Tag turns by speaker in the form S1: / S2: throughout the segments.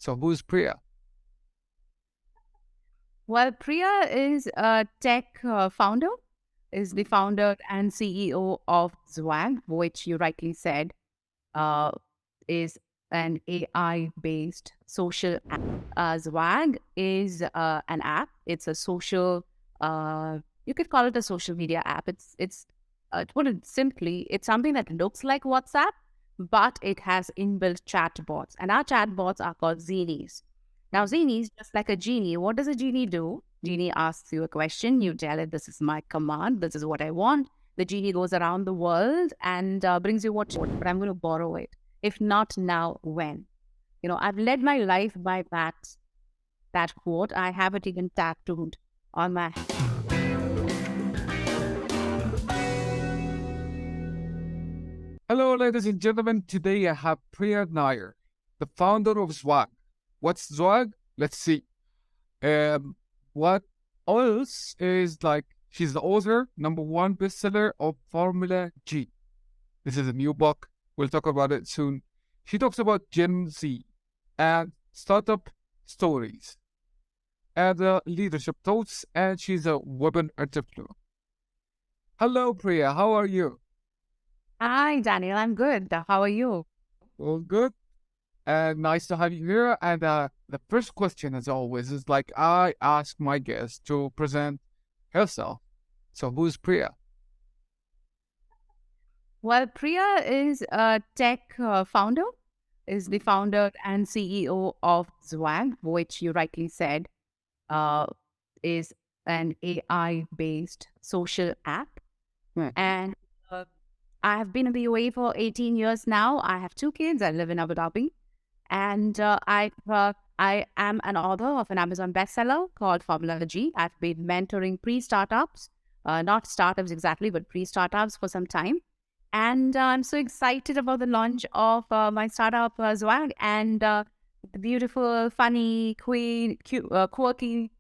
S1: So who's Priya?
S2: Well, Priya is a tech founder, is the founder and CEO of Zwag, which you rightly said uh, is an AI-based social app. Zwag is an app. It's a social, you could call it a social media app. It's to put it simply, it's something that looks like WhatsApp, but it has inbuilt chatbots, and our chatbots are called Zenies. Now, Genie is just like a genie. What does a genie do? Genie asks you a question. You tell it, this is my command. This is what I want. The genie goes around the world and brings you what you want, but I'm going to borrow it. If not now, when? I've led my life by that quote. I have it even tattooed on my.
S1: Hello, ladies and gentlemen. Today I have Priya Nair, the founder of Zwag. What's Zwag? Let's see. What else is like? She's the author, #1 bestseller of Formula G. This is a new book. We'll talk about it soon. She talks about Gen Z and startup stories and leadership thoughts, and she's a women entrepreneur. Hello, Priya. How are you?
S2: Hi, Daniel. I'm good. How are you?
S1: All good. And nice to have you here. And the first question, as always, is like I ask my guest to present herself. So, who's Priya?
S2: Well, Priya is a tech founder, is the founder and CEO of Zwag, which you rightly said uh, is an AI-based social app.
S1: Hmm.
S2: And I have been in the UAE for 18 years now. I have two kids. I live in Abu Dhabi. And I am an author of an Amazon bestseller called Formula G. I've been mentoring pre-startups, not startups exactly, but pre-startups for some time. And I'm so excited about the launch of my startup, Zwag, and the beautiful, funny, quirky,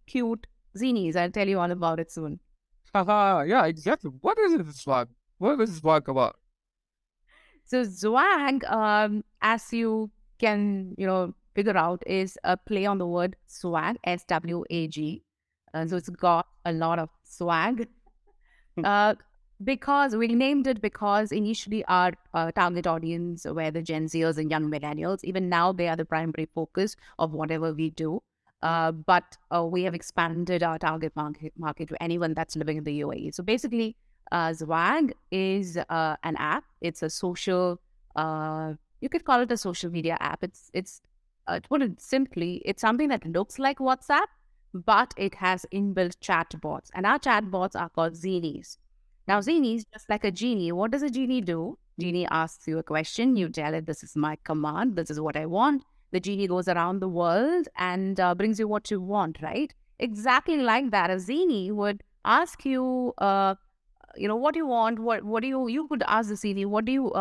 S2: cute zinies. I'll tell you all about it soon.
S1: Haha, yeah, exactly. What is it, Swag? What is Swag about?
S2: So Zwag, as you can, figure out, is a play on the word swag, SWAG. So it's got a lot of swag. Uh, because we named it because initially our target audience were the Gen Zers and young millennials. Even now, they are the primary focus of whatever we do. But we have expanded our target market to anyone that's living in the UAE. So basically, Zwag is an app. It's a social, you could call it a social media app. It's to put it simply, it's something that looks like WhatsApp, but it has inbuilt chatbots, and our chatbots are called Zenies. Now, Genie is just like a genie. What does a genie do? Genie asks you a question. You tell it, this is my command. This is what I want. The genie goes around the world and brings you what you want, right? Exactly like that. A genie would ask you, what do you want? What do you could ask the genie, what do you,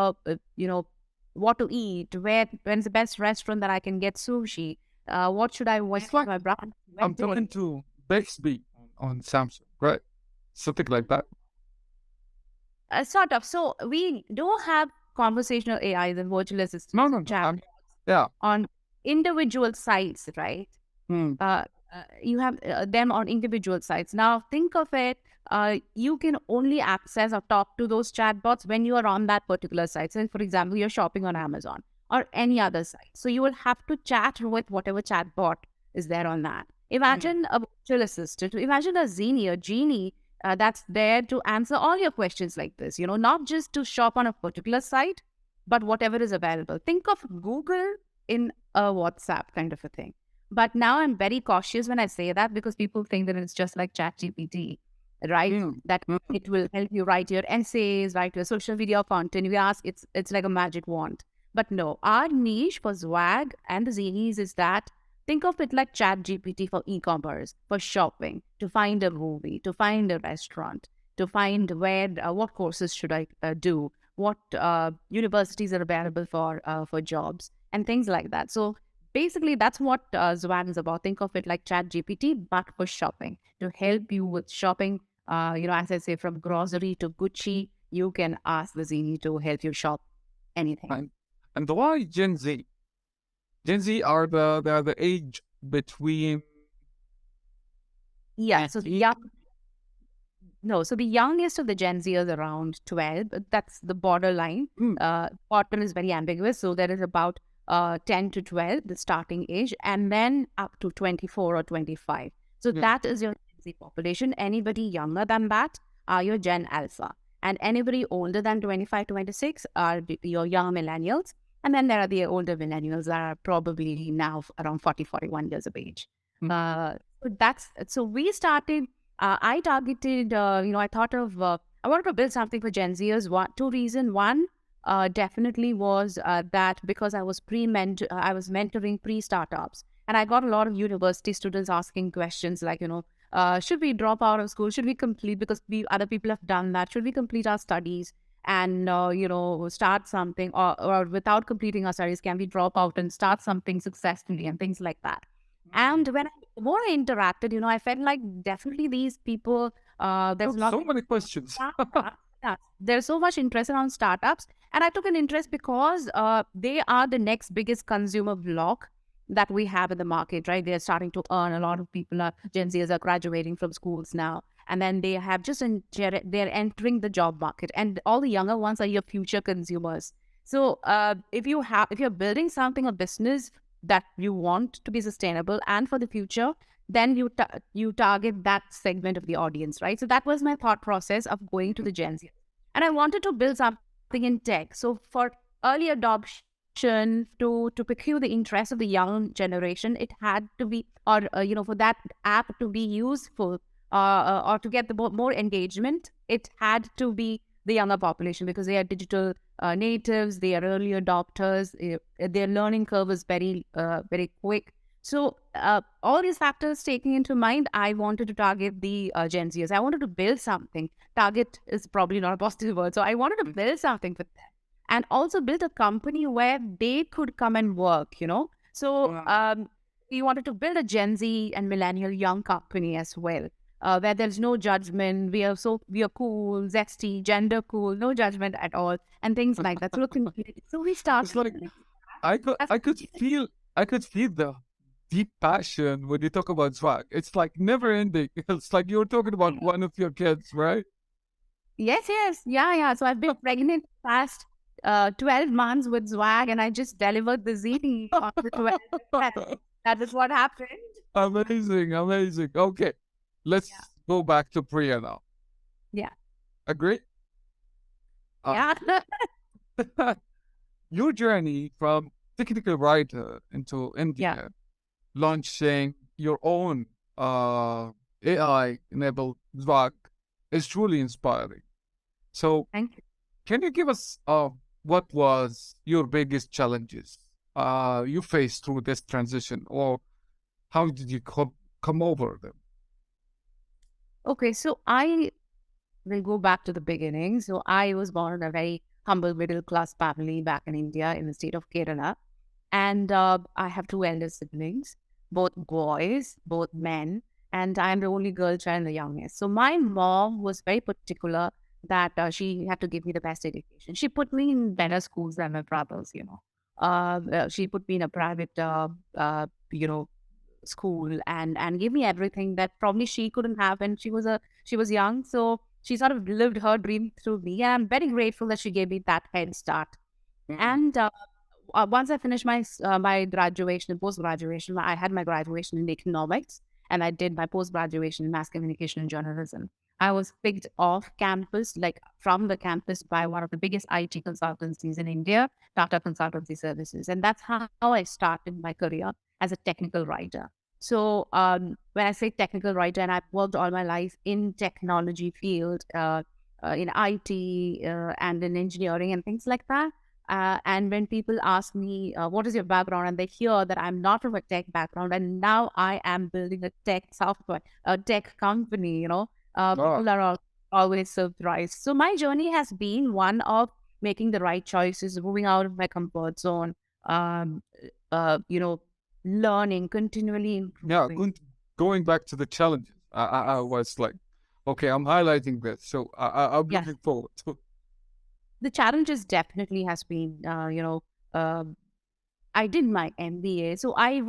S2: what to eat? When's the best restaurant that I can get sushi? What should I wear
S1: It's
S2: for
S1: like
S2: my brand
S1: I'm
S2: wedding?
S1: talking to Bixby on Samsung, right? Something like that.
S2: Sort of. So we do have conversational AIs and virtual
S1: No,
S2: assistants
S1: no,
S2: and
S1: no.
S2: chat
S1: Yeah.
S2: on individual sites, right?
S1: Hmm.
S2: You have them on individual sites. Now, think of it. You can only access or talk to those chatbots when you are on that particular site. So, for example, you're shopping on Amazon or any other site. So, you will have to chat with whatever chatbot is there on that. Imagine a virtual assistant. Imagine a genie that's there to answer all your questions like this. Not just to shop on a particular site, but whatever is available. Think of Google in a WhatsApp kind of a thing. But now I'm very cautious when I say that because people think that it's just like Chat GPT, right?
S1: Hmm.
S2: That
S1: Hmm.
S2: it will help you write your essays, write your social media content. We ask it's like a magic wand. But no, our niche for Zwag and the Zenies is that think of it like Chat GPT for e-commerce, for shopping, to find a movie, to find a restaurant, to find what courses should I do, what universities are available for jobs and things like that. So basically, that's what Zwag is about. Think of it like Chat GPT, but for shopping to help you with shopping. As I say, from grocery to Gucci, you can ask the Zini to help you shop anything.
S1: And, and why Gen Z? Gen Z are the age between
S2: Yeah. So the
S1: 18.
S2: young, no, so the youngest of the Gen Z is around 12. But that's the borderline.
S1: Hmm.
S2: Border is very ambiguous. So there is about 10 to 12, the starting age, and then up to 24 or 25. So
S1: Yeah.
S2: that is your Gen Z population. Anybody younger than that are your Gen Alpha. And anybody older than 25, 26 are your young millennials. And then there are the older millennials that are probably now around 40, 41 years of age.
S1: Hmm.
S2: So we started, I targeted, I thought of, I wanted to build something for Gen Zers. Two reasons. One, definitely was that because I was I was mentoring pre-startups, and I got a lot of university students asking questions like, should we drop out of school? Should we complete, because other people have done that? Should we complete our studies and start something, or without completing our studies, can we drop out and start something successfully and things like that? And the more I interacted, I felt like definitely these people, there's
S1: So
S2: not
S1: many questions.
S2: yeah, there's so much interest around startups. And I took an interest because they are the next biggest consumer block that we have in the market, right? They're starting to earn. A lot of people Gen Zers are graduating from schools now. And then they have they're entering the job market. And all the younger ones are your future consumers. So if you're building something, a business that you want to be sustainable and for the future, then you target that segment of the audience, right? So that was my thought process of going to the Gen Z. And I wanted to build something in tech. So for early adoption, to procure the interest of the young generation, it had to be, or for that app to be useful, or to get the more engagement, it had to be the younger population, because they are digital natives, they are early adopters, their learning curve is very quick. So all these factors taking into mind, I wanted to target the Gen Zers. I wanted to build something. Target is probably not a positive word. So I wanted to build something for them, and also build a company where they could come and work, So
S1: Wow.
S2: we wanted to build a Gen Z and millennial young company as well, where there's no judgment. We are cool, zesty, gender cool, no judgment at all, and things like that. So we started.
S1: It's like I could feel the deep passion when you talk about swag. It's like never ending. It's like you're talking about one of your kids, right?
S2: Yes, yes. Yeah, yeah. So I've been pregnant past 12 months with Zwag, and I just delivered the ZT on the 12th. That is what happened.
S1: Amazing, amazing. Okay,
S2: Yeah.
S1: let's go back to Priya now.
S2: Yeah.
S1: Agree? Uh,
S2: Yeah.
S1: your journey from technical writer into
S2: Yeah.
S1: India, launching your own AI-enabled Zwag is truly inspiring. So,
S2: Thank you.
S1: can you give us what was your biggest challenges you faced through this transition, or how did you come over them?
S2: Okay, so I will go back to the beginning. So I was born in a very humble middle class family back in India in the state of Kerala. And I have two elder siblings, both boys, both men, and I'm the only girl child and the youngest. So my mom was very particular that she had to give me the best education. She put me in better schools than my brothers. She put me in a private, school, and gave me everything that probably she couldn't have when she was young. So she sort of lived her dream through me, and I'm very grateful that she gave me that head start.
S1: Mm.
S2: And once I finished my graduation, post graduation, I had my graduation in economics, and I did my post graduation in mass communication and journalism. I was picked off campus, like from the campus, by one of the biggest IT consultancies in India, Tata Consultancy Services, and that's how I started my career as a technical writer. So when I say technical writer, and I've worked all my life in technology field, in IT and in engineering and things like that. And when people ask me, what is your background? And they hear that I'm not from a tech background, and now I am building a tech software, a tech company,
S1: Ah,
S2: people are always surprised. So my journey has been one of making the right choices, moving out of my comfort zone, um, learning, continually
S1: yeah,
S2: improving.
S1: going back to the challenges. I was like, okay, I'm highlighting this, so I'm
S2: Yes,
S1: looking forward to.
S2: the challenges definitely has been, I did my MBA. So I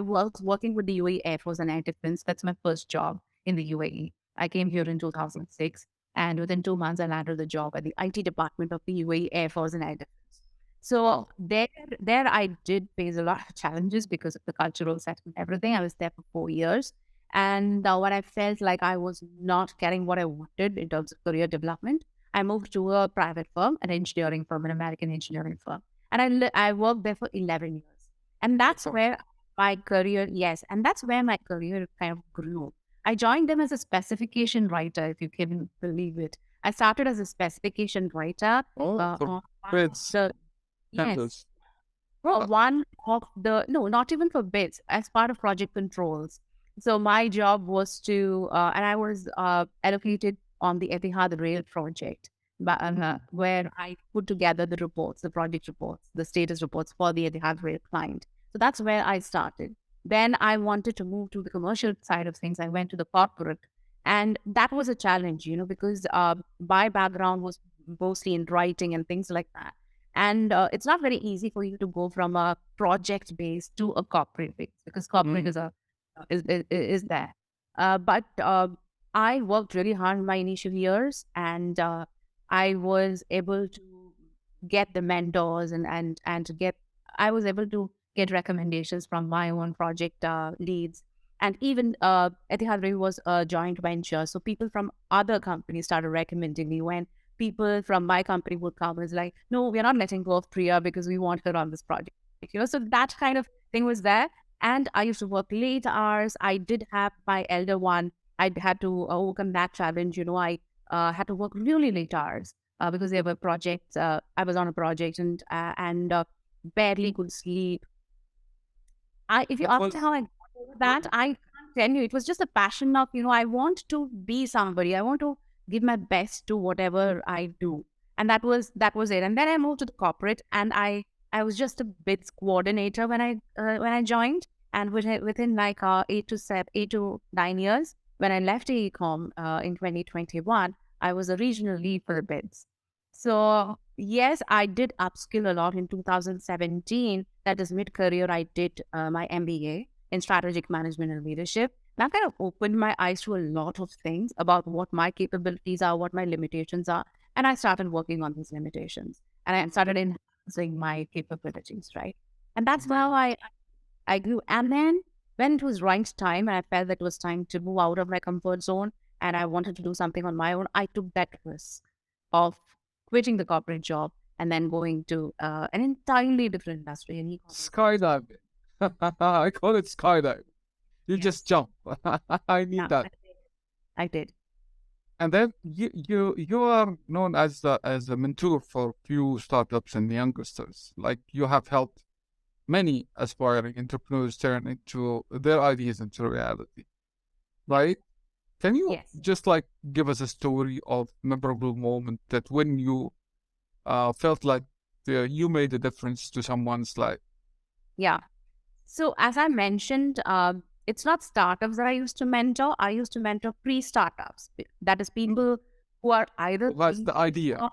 S2: worked working with the UAE Air Force and Air Defense. That's my first job in the UAE. I came here in 2006, and within 2 months, I landed the job at the IT department of the UAE Air Force and Air Defense. So there I did face a lot of challenges because of the cultural set and everything. I was there for 4 years, and when I felt like I was not getting what I wanted in terms of career development, I moved to a private firm, an engineering firm, an American engineering firm, and I worked there for 11 years, and that's
S1: Oh,
S2: where my career and that's where my career kind of grew. I joined them as a specification writer, if you can believe it. I started as a specification writer
S1: for
S2: on
S1: bids,
S2: the yes.
S1: tenders.
S2: Well,
S1: Uh,
S2: one of the, no, not even for bids, as part of project controls. So my job was to, and I was allocated on the Etihad Rail project, but, where I put together the reports, the project reports, the status reports for the Etihad Rail client. So that's where I started. Then I wanted to move to the commercial side of things. I went to the corporate, and that was a challenge, because my background was mostly in writing and things like that. And it's not very easy for you to go from a project base to a corporate base because corporate
S1: mm,
S2: is there. But I worked really hard in my initial years, and I was able to get the mentors and to get I was able to get recommendations from my own project leads. And even Etihad Rail was a joint venture, so people from other companies started recommending me when people from my company would come and was like, no, we're not letting go of Priya because we want her on this project. So that kind of thing was there. And I used to work late hours. I did have my elder one. I had to overcome that challenge. I had to work really late hours because there were projects. I was on a project and barely could sleep. If you
S1: what
S2: ask
S1: was
S2: how I got over that, I can't tell you. It was just a passion of, I want to be somebody. I want to give my best to whatever I do. And that was it. And then I moved to the corporate, and I was just a bids coordinator when I joined. And within like 8 to 9 years, when I left AECOM in 2021, I was a regional lead for bids. So yes, I did upskill a lot in 2017. That is mid-career. I did my MBA in strategic management and leadership. That kind of opened my eyes to a lot of things about what my capabilities are, what my limitations are, and I started working on these limitations. And I started enhancing my capabilities, right? And that's how I grew. And then when it was right time, and I felt that it was time to move out of my comfort zone, and I wanted to do something on my own, I took that risk of quitting the corporate job and then going to an entirely different industry in e-commerce.
S1: skydiving? I call it skydiving. You just
S2: Yes.
S1: jump. I need
S2: Yeah,
S1: that.
S2: I did.
S1: And then you are known as a mentor for few startups and youngsters. Like you have helped many aspiring entrepreneurs turn into their ideas into reality, right? Can you
S2: Yes.
S1: just like give us a story of memorable moment that when you felt like you made a difference to someone's life?
S2: Yeah. So as I mentioned, it's not startups that I used to mentor. I used to mentor pre-startups. That is people who are either
S1: That's the
S2: thinking
S1: idea.
S2: of,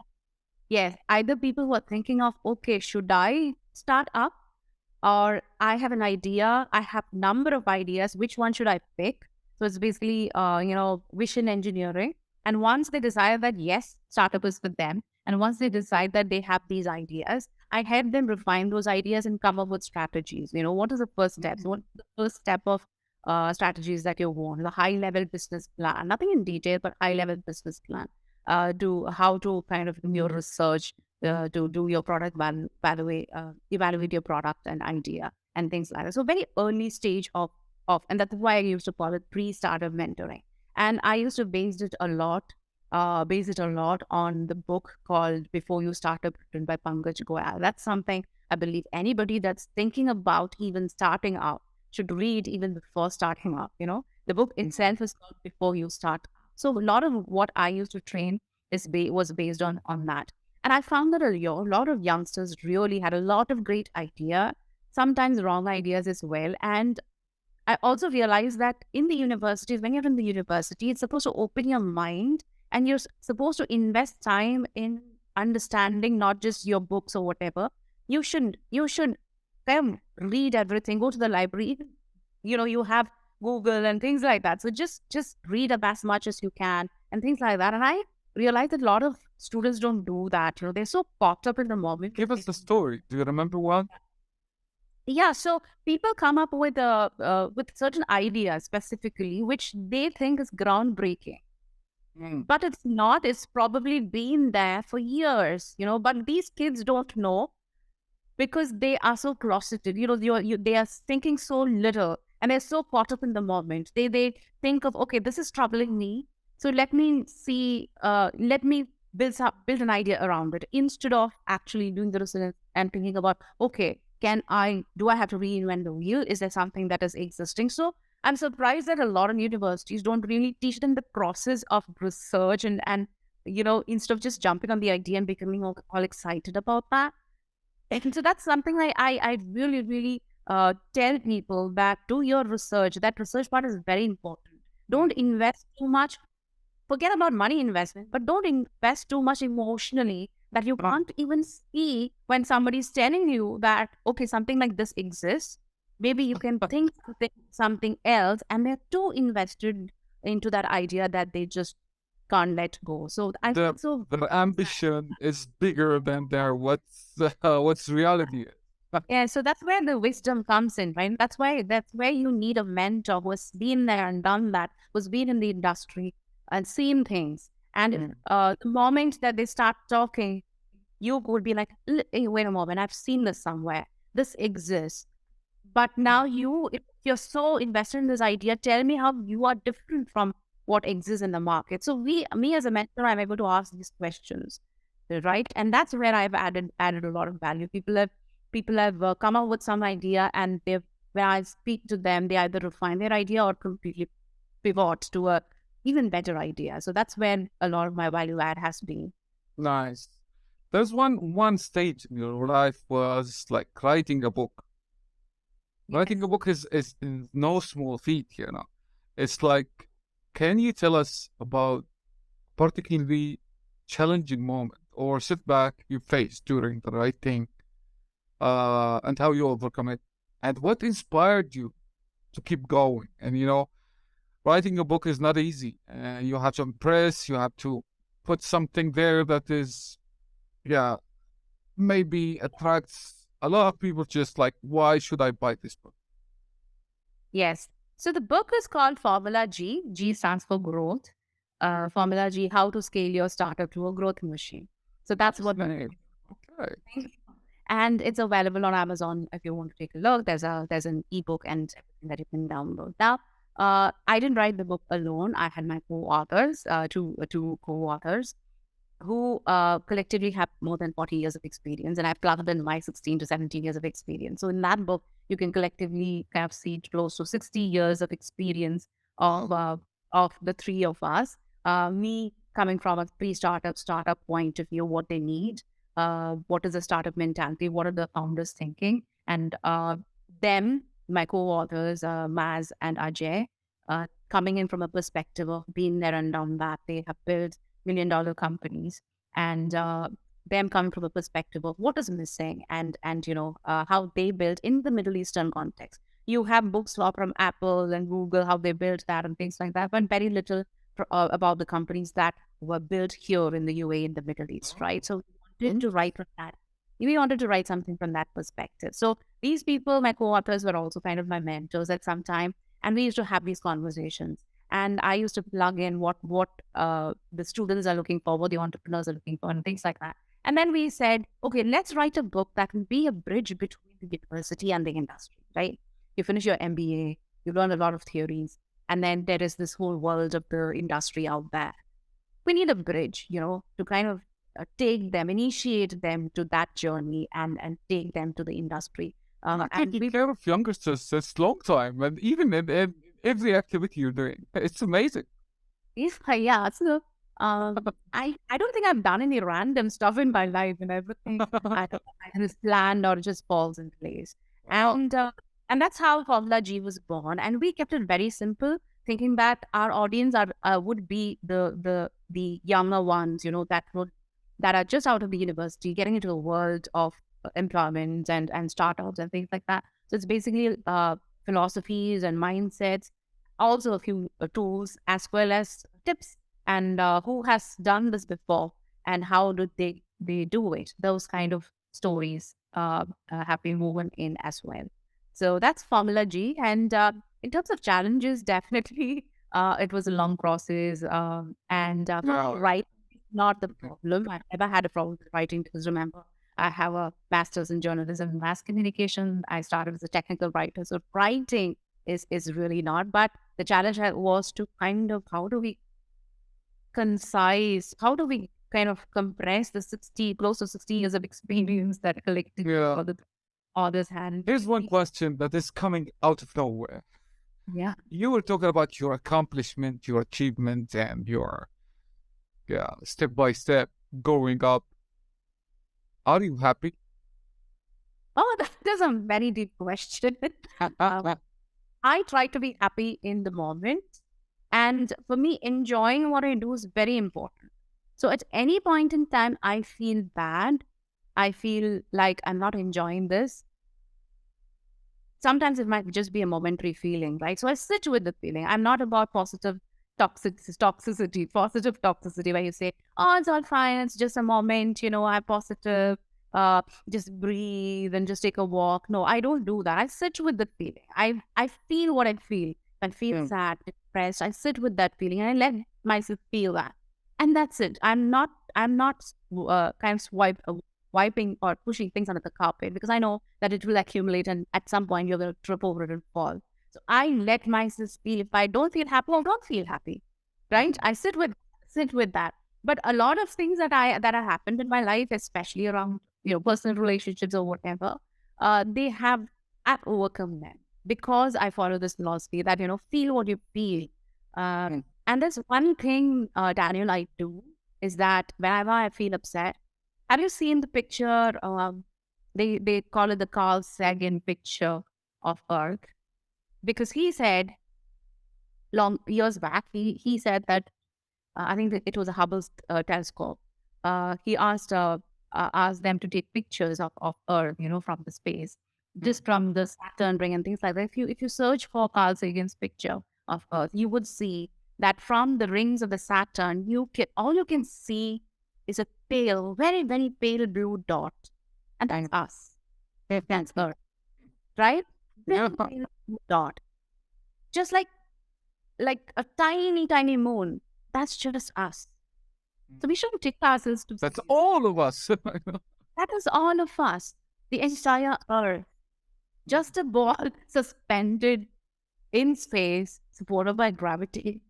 S2: yes, either people who are thinking of, okay, should I start up? Or I have an idea, I have number of ideas, which one should I pick? So it's basically, vision engineering. And once they decide that, yes, startup is for them, and once they decide that they have these ideas, I help them refine those ideas and come up with strategies. What is the first steps? What is the first step of strategies that you want? The high level business plan, nothing in detail, but high level business plan. To how to kind of do your research, to do your product evaluate your product and idea and things like that. So very early stage and that's why I used to call it pre-startup mentoring. And I used to base it a lot on the book called Before You Startup, written by Pankaj Goyal. That's something I believe anybody that's thinking about even starting out should read even before starting out. The book itself is called Before You Start. So a lot of what I used to train was based on that. And I found that a lot of youngsters really had a lot of great idea, sometimes wrong ideas as well. And I also realized that in the universities, when you're in the university, it's supposed to open your mind, and you're supposed to invest time in understanding not just your books or whatever. You should kind of read everything, go to the library. You have Google and things like that. So just read up as much as you can and things like that. And I realized that a lot of students don't do that. They're so caught up in the moment.
S1: Give us the story. Do you remember one?
S2: Yeah, so people come up with certain ideas specifically, which they think is groundbreaking, but it's not. It's probably been there for years, But these kids don't know because they are so closeted. They are thinking so little, and they're so caught up in the moment. They think of, okay, this is troubling me, so let me see. Let me build an idea around it instead of actually doing the research and thinking about, okay, do I have to reinvent the wheel? Is there something that is existing? So I'm surprised that a lot of universities don't really teach them the process of research and instead of just jumping on the idea and becoming all excited about that. And so that's something I really, really tell people that do your research. That research part is very important. Don't invest too much. Forget about money investment, but don't invest too much emotionally that you can't even see when somebody's telling you that, okay, something like this exists. Maybe you can think something else, and they're too invested into that idea that they just can't let go. So I think so.
S1: The ambition is bigger than what's reality.
S2: Yeah, so that's where the wisdom comes in, right? That's where you need a mentor who has been there and done that, who's been in the industry and seen things. And the moment that they start talking, you would be like, hey, wait a moment, I've seen this somewhere. This exists. But now if you're so invested in this idea, tell me how you are different from what exists in the market. So me as a mentor, I'm able to ask these questions, right? And that's where I've added a lot of value. People have come up with some idea, and when I speak to them, they either refine their idea or completely pivot to a even better idea. So that's where a lot of my value add has been.
S1: Nice. There's one stage in your life was like writing a book. Writing a book is no small feat, It's like, can you tell us about particularly challenging moment or setback you faced during the writing, and how you overcome it, and what inspired you to keep going? And writing a book is not easy. You have to impress. You have to put something there that is, maybe attracts a lot of people. Just like, why should I buy this book?
S2: Yes. So the book is called Formula G. G stands for growth. Formula G, how to scale your startup to a growth machine. So that's what.
S1: Okay.
S2: And it's available on Amazon if you want to take a look. There's an ebook and everything that you can download. Now, I didn't write the book alone. I had my co-authors, two co-authors, who collectively have more than 40 years of experience, and I've plugged in my 16 to 17 years of experience. So in that book, you can collectively kind of see close to 60 years of experience of the three of us. Me coming from a startup point of view, what they need, what is the startup mentality, what are the founders thinking, and them, my co-authors, Maz and Ajay, coming in from a perspective of being there and done that. They have built $1 million companies, and them coming from a perspective of what is missing and how they built in the Middle Eastern context. You have books from Apple and Google, how they built that and things like that, but very little about the companies that were built here in the UAE, in the Middle East, right? So we wanted to write from that. We wanted to write something from that perspective. So these people, my co-authors, were also kind of my mentors at some time, and we used to have these conversations. And I used to plug in what the students are looking for, what the entrepreneurs are looking for, and things like that. And then we said, okay, let's write a book that can be a bridge between the university and the industry, right? You finish your MBA, you learn a lot of theories, and then there is this whole world of the industry out there. We need a bridge, to kind of initiate them to that journey and take them to the industry.
S1: Taking care of youngsters is a long time, and even in every activity you're doing, it's amazing.
S2: Yeah. So I don't think I've done any random stuff in my life, and everything is planned or just falls in place. And that's how Formula G was born. And we kept it very simple, thinking that our audience would be the younger ones, that are just out of the university, getting into a world of employment and startups and things like that. So it's basically philosophies and mindsets, also a few tools as well as tips and who has done this before and how did they do it. Those kind of stories have been woven in as well. So that's Formula G. And in terms of challenges, definitely it was a long process. And
S1: Yeah.
S2: right, not the problem. I never had a problem with writing because remember, I have a master's in journalism and mass communication. I started as a technical writer. So writing is really not. But the challenge was to kind of how do we concise, how do we kind of compress the 60, close to 60 years of experience that collectively
S1: Yeah.
S2: the authors had.
S1: Here's one question that is coming out of nowhere.
S2: Yeah.
S1: You were talking about your accomplishment, your achievement, and your step by step going up. Are you happy?
S2: Oh, that is a very deep question. I try to be happy in the moment. And for me, enjoying what I do is very important. So at any point in time, I feel bad. I feel like I'm not enjoying this. Sometimes it might just be a momentary feeling, right? So I sit with the feeling. I'm not about positive positive toxicity, where you say, oh, it's all fine. It's just a moment, I'm positive. Just breathe and just take a walk. No, I don't do that. I sit with the feeling. I feel what I feel. I feel sad, depressed. I sit with that feeling and I let myself feel that. And that's it. I'm not kind of wiping or pushing things under the carpet because I know that it will accumulate and at some point you're going to trip over it and fall. So I let myself feel. If I don't feel happy, I don't feel happy, right? I sit with that. But a lot of things that have happened in my life, especially around personal relationships or whatever, I've overcome them because I follow this philosophy that feel what you feel. And there's one thing, Daniel, I do is that whenever I feel upset, have you seen the picture? They call it the Carl Sagan picture of Earth because he said long years back he said that I think that it was a Hubble's telescope. He asked them to take pictures of Earth, from the space, just from the Saturn ring and things like that. If you search for Carl Sagan's picture of Earth, you would see that from the rings of the Saturn, all you can see is a pale, very, very pale blue dot. And that's us. That's Earth. Right? Very pale blue dot. Just like a tiny, tiny moon. That's just us. So we shouldn't take ourselves to...
S1: That's all of us.
S2: That is all of us. The entire Earth. Just a ball suspended in space, supported by gravity.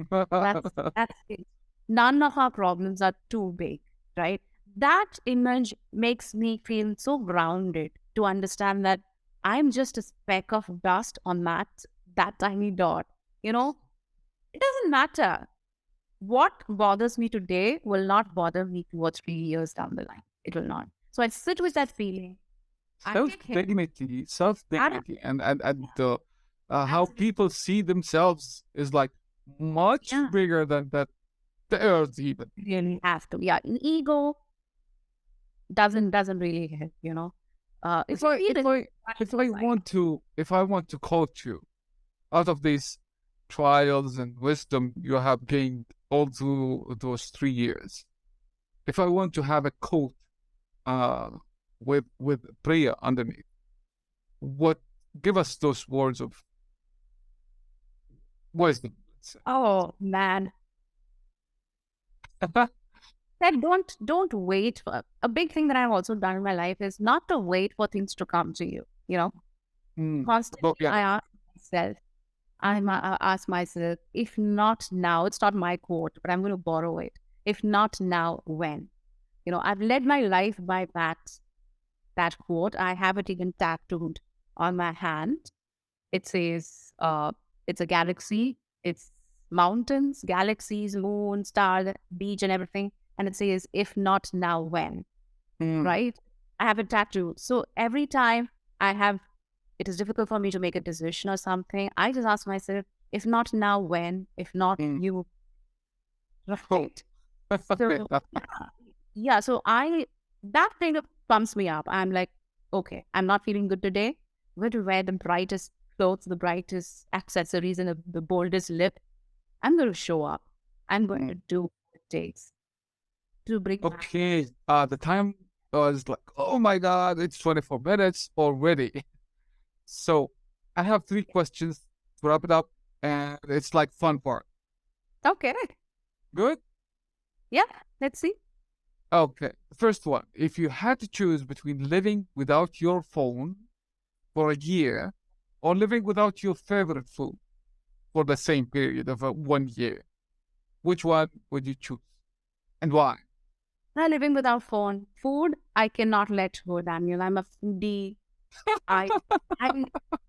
S2: That's it. None of our problems are too big, right? That image makes me feel so grounded to understand that I'm just a speck of dust on that tiny dot. It doesn't matter. What bothers me today will not bother me 2 or 3 years down the line. It will not. So I sit with that feeling.
S1: Self-dignity, and how people see themselves is like much bigger than that. The earth even.
S2: Really have to. Yeah. Ego doesn't really help,
S1: If I want to coach you out of these trials and wisdom you have gained all through those 3 years, if I want to have a quote with Priya underneath, give us those words of wisdom.
S2: Oh man. That don't wait for a big thing that I've also done in my life is not to wait for things to come to you. Constantly I ask myself, if not now, it's not my quote, but I'm going to borrow it. If not now, when? I've led my life by that quote. I have it even tattooed on my hand. It says, it's a galaxy, it's mountains, galaxies, moon, star, beach, and everything. And it says, if not now, when? Right? I have a tattoo. So every time it is difficult for me to make a decision or something, I just ask myself, if not now, when? If not you. Right. So, yeah, so that kind of pumps me up. I'm like, okay, I'm not feeling good today. I'm going to wear the brightest clothes, the brightest accessories, and the boldest lip. I'm going to show up. I'm going to do what it takes to bring back.
S1: Okay. The time was like, oh my God, it's 24 minutes already. So I have three questions to wrap it up, and it's like fun part.
S2: Okay.
S1: Good?
S2: Yeah. Let's see.
S1: Okay. First one. If you had to choose between living without your phone for a year or living without your favorite food for the same period of 1 year, which one would you choose and why?
S2: Living without phone. Food, I cannot let go, Daniel. I'm a foodie. I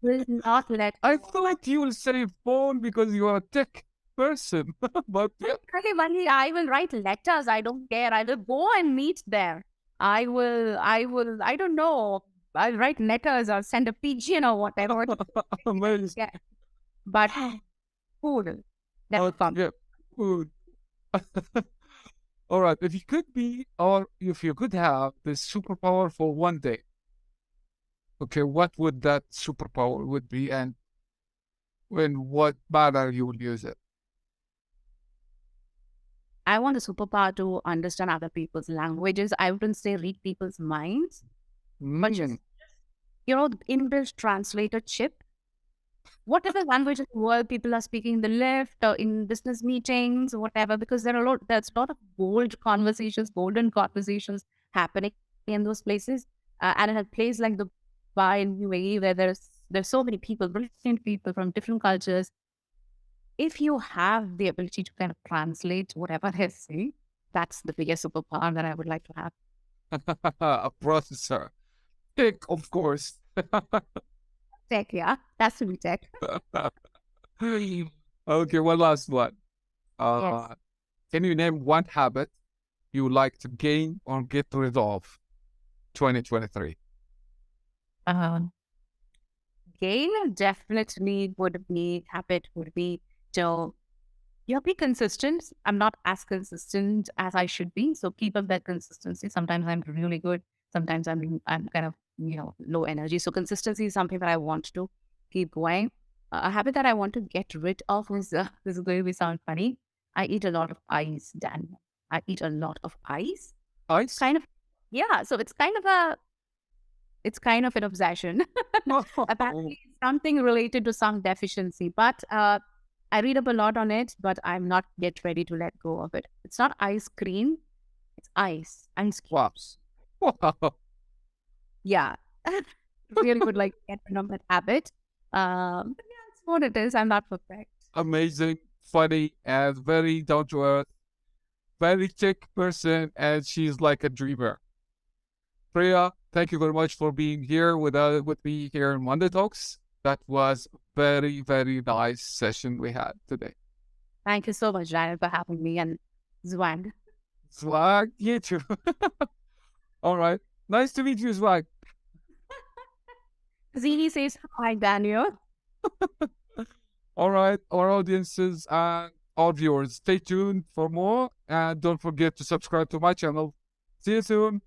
S2: will not let
S1: I
S2: go.
S1: thought you will say phone because you are a tech person, but yeah.
S2: Okay, Bunny, I will write letters. I don't care. I will go and meet them. I don't know. I'll write letters or send a pigeon or whatever.
S1: Amazing.
S2: Yeah. But food, that's fun.
S1: Yeah, food. All right. If you could be, or if you could have this superpower for one day, okay, what would that superpower would be, and in what manner you would use it?
S2: I want a superpower to understand other people's languages. I wouldn't say read people's minds, but just,
S1: Mm.
S2: the inbuilt translator chip. Whatever language in the world people are speaking in the lift or in business meetings or whatever, because there's a lot of golden conversations happening in those places. And in a place like Dubai and UAE, where there's so many people, brilliant people from different cultures. If you have the ability to kind of translate whatever they're saying, that's the biggest superpower that I would like to have.
S1: A processor. Tick, of course.
S2: Tech, yeah, that's to be tech.
S1: Okay, one last one.
S2: Yes.
S1: Can you name one habit you would like to gain or get rid of 2023?
S2: Gain definitely would be habit would be to be consistent. I'm not as consistent as I should be, so keep up that consistency. Sometimes I'm really good, sometimes I'm kind of low energy. So consistency is something that I want to keep going. A habit that I want to get rid of is this is going to be sound funny. I eat a lot of ice, Dan. I eat a lot of ice.
S1: Ice?
S2: Kind of, yeah. So it's kind of an obsession. Apparently, it's something related to some deficiency, but I read up a lot on it, but I'm not yet ready to let go of it. It's not ice cream, it's ice
S1: Wow.
S2: cubes.
S1: Wow.
S2: Yeah, really would like to get rid of that habit. But yeah, it's what it is. I'm not perfect.
S1: Amazing, funny, and very down to earth, very tech person, and she's like a dreamer. Priya, thank you very much for being here with me here in Monday Talks. That was very, very nice session we had today.
S2: Thank you so much, Janet, for having me and Zwag.
S1: Zwag, you too. All right. Nice to meet you, Zwag.
S2: Zini says hi, Daniel.
S1: All right, our audiences and our viewers, stay tuned for more, and don't forget to subscribe to my channel. See you soon.